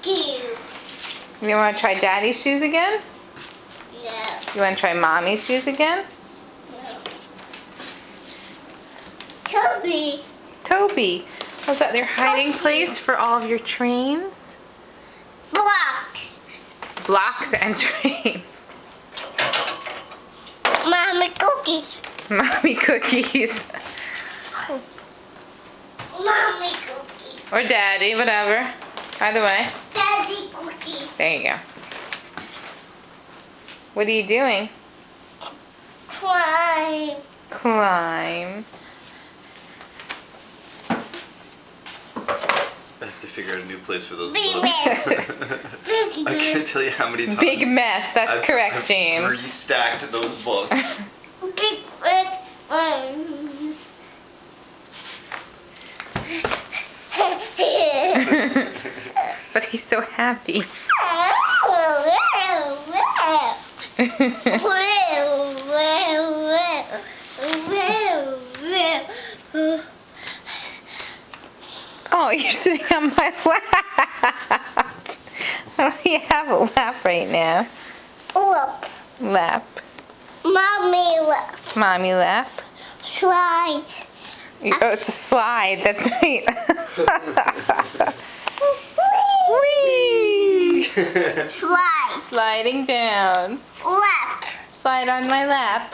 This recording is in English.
You want to try Daddy's shoes again? No. You want to try Mommy's shoes again? No. Toby. Toby. Was that their hiding Toby. place for all of your trains? Blocks. Blocks and trains. Mommy cookies. Mommy cookies. Mommy cookies. Or Daddy, whatever. Either way. Daddy cookies. There you go. What are you doing? Climb. Climb. I have to figure out a new place for those Big books. mess. I can't tell you how many times. Big mess. That's I've- correct, I've James. Restacked those books. Big one. But he's so happy. Oh, you're sitting on my lap. You have a lap right now. Look, Lap. mommy, look. Mommy lap. Slides. Oh, it's a slide. That's right. Whee! Slides. Sliding down. Lap. Slide on my lap.